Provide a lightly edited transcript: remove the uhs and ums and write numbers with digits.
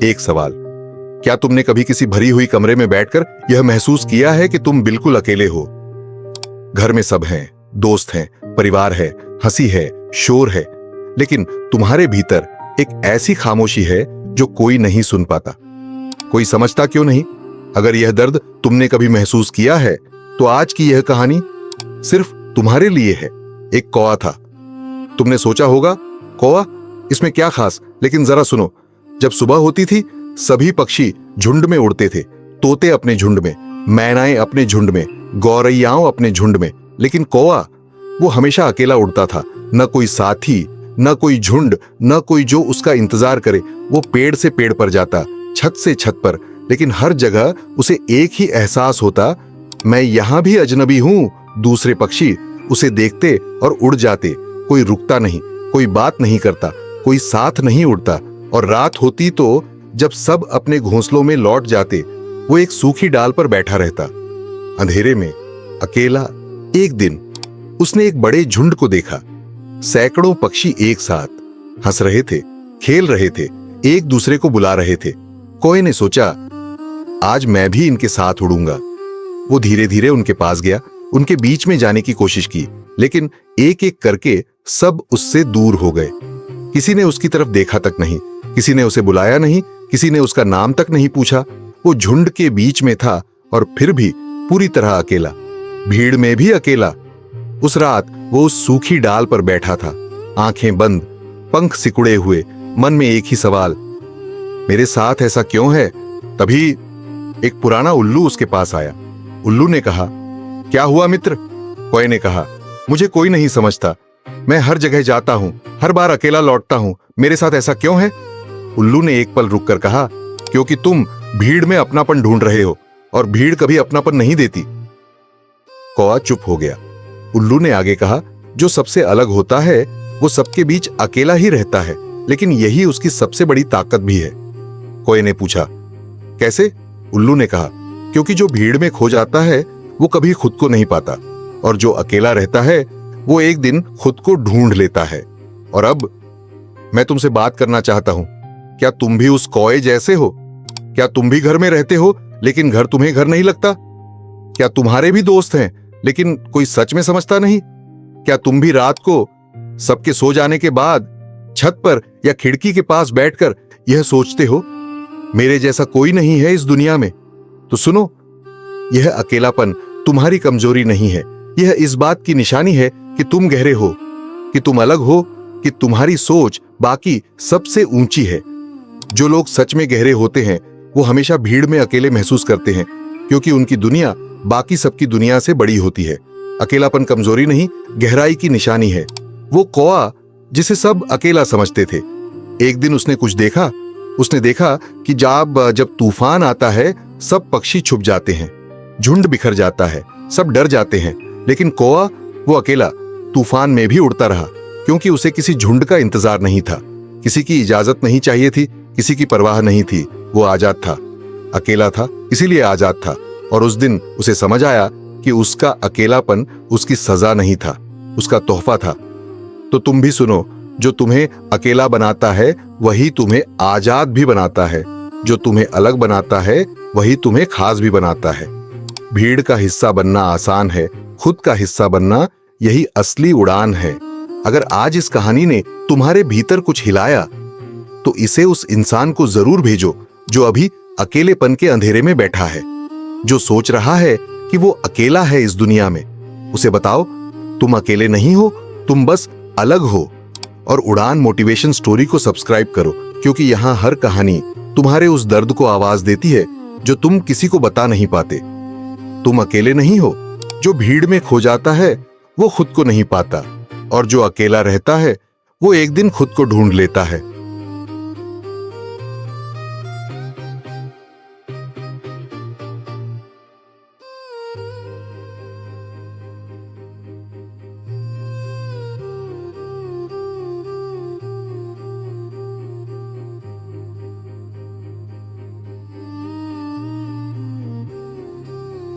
एक सवाल, क्या तुमने कभी किसी भरी हुई कमरे में बैठकर यह महसूस किया है कि तुम बिल्कुल अकेले हो? घर में सब हैं, दोस्त हैं, परिवार है, हंसी है, शोर है, लेकिन तुम्हारे भीतर एक ऐसी खामोशी है जो कोई नहीं सुन पाता। कोई समझता क्यों नहीं? अगर यह दर्द तुमने कभी महसूस किया है तो आज की यह कहानी सिर्फ तुम्हारे लिए है। एक कौवा था। तुमने सोचा होगा, कौवा, इसमें क्या खास? लेकिन जरा सुनो। जब सुबह होती थी सभी पक्षी झुंड में उड़ते थे। तोते अपने झुंड में, मैनाएं अपने झुंड में, गौरैयाओं अपने झुंड में, लेकिन कौवा वो हमेशा अकेला उड़ता था। न कोई साथी, न कोई झुंड, न कोई जो उसका इंतजार करे। वो पेड़ से पेड़ पर जाता, छत से छत पर, लेकिन हर जगह उसे एक ही एहसास होता, मैं यहां भी अजनबी हूं। दूसरे पक्षी उसे देखते और उड़ जाते। कोई रुकता नहीं, कोई बात नहीं करता, कोई साथ नहीं उड़ता। और रात होती तो जब सब अपने घोंसलों में लौट जाते, वो एक सूखी डाल पर बैठा रहता, अंधेरे में, अकेला। एक दिन उसने एक बड़े झुंड को देखा। सैकड़ों पक्षी एक साथ हंस रहे थे, खेल रहे थे, एक दूसरे को बुला रहे थे। कौवे ने सोचा, आज मैं भी इनके साथ उड़ूंगा। वो धीरे धीरे उनके पास गया, उनके बीच में जाने की कोशिश की, लेकिन एक एक करके सब उससे दूर हो गए। किसी ने उसकी तरफ देखा तक नहीं, किसी ने उसे बुलाया नहीं, किसी ने उसका नाम तक नहीं पूछा। वो झुंड के बीच में था और फिर भी पूरी तरह अकेला, भीड़ में भी अकेला। उस रात वो उस सूखी डाल पर बैठा था, आंखें बंद, पंख सिकुड़े हुए, मन में एक ही सवाल, मेरे साथ ऐसा क्यों है? तभी एक पुराना उल्लू उसके पास आया। उल्लू ने कहा, क्या हुआ मित्र? कौवे ने कहा, मुझे कोई नहीं समझता। मैं हर जगह जाता हूं, हर बार अकेला लौटता हूं। मेरे साथ ऐसा क्यों है? उल्लू ने एक पल रुककर कहा, क्योंकि तुम भीड़ में अपनापन ढूंढ रहे हो और भीड़ कभी अपनापन नहीं देती। कौवा चुप हो गया। उल्लू ने आगे कहा, जो सबसे अलग होता है वो सबके बीच अकेला ही रहता है, लेकिन यही उसकी सबसे बड़ी ताकत भी है। कौवे ने पूछा, कैसे? उल्लू ने कहा, क्योंकि जो भीड़ में खो जाता है वो कभी खुद को नहीं पाता, और जो अकेला रहता है वो एक दिन खुद को ढूंढ लेता है। और अब मैं तुमसे बात करना चाहता हूं, क्या तुम भी उस कौवे जैसे हो? क्या तुम भी घर में रहते हो लेकिन घर तुम्हें घर नहीं लगता? क्या तुम्हारे भी दोस्त हैं लेकिन कोई सच में समझता नहीं? क्या तुम भी रात को सबके सो जाने के बाद छत पर या खिड़की के पास बैठकर यह सोचते हो, मेरे जैसा कोई नहीं है इस दुनिया में? तो सुनो, यह अकेलापन तुम्हारी कमजोरी नहीं है, यह इस बात की निशानी है कि तुम गहरे हो, कि तुम अलग हो, कि तुम्हारी सोच बाकी सबसे ऊंची है। जो लोग सच में गहरे होते हैं वो हमेशा भीड़ में अकेले महसूस करते हैं, क्योंकि उनकी दुनिया बाकी सबकी दुनिया से बड़ी होती है। अकेलापन कमजोरी नहीं, गहराई की निशानी है। वो कौवा जिसे सब अकेला समझते थे, एक दिन उसने कुछ देखा। उसने देखा कि जब तूफान आता है सब पक्षी छुप जाते हैं, झुंड बिखर जाता है, सब डर जाते हैं, लेकिन कौवा वो अकेला तूफान में भी उड़ता रहा, क्योंकि उसे किसी झुंड का इंतजार नहीं था, किसी की इजाजत नहीं चाहिए थी, किसी की परवाह नहीं थी। वो आजाद था, अकेला था, इसीलिए आजाद था। और उस दिन उसे समझ आया कि उसका अकेलापन उसकी सजा नहीं था, उसका तोहफा था। तो तुम भी सुनो, जो तुम्हें अकेला बनाता है वही तुम्हें आजाद भी बनाता है, जो तुम्हें अलग बनाता है वही तुम्हें खास भी बनाता है। भीड़ का हिस्सा बनना आसान है, खुद का हिस्सा बनना यही असली उड़ान है। अगर आज इस कहानी ने तुम्हारे भीतर कुछ हिलाया तो इसे उस इंसान को जरूर भेजो जो अभी अकेलेपन के अंधेरे में बैठा है, जो सोच रहा है कि वो अकेला है इस दुनिया में। उसे बताओ, तुम अकेले नहीं हो, तुम बस अलग हो। और उड़ान मोटिवेशन स्टोरी को सब्सक्राइब करो, क्योंकि यहां हर कहानी तुम्हारे उस दर्द को आवाज देती है जो तुम किसी को बता नहीं पाते। तुम अकेले नहीं हो। जो भीड़ में खो जाता है वो खुद को नहीं पाता, और जो अकेला रहता है वो एक दिन खुद को ढूंढ लेता है।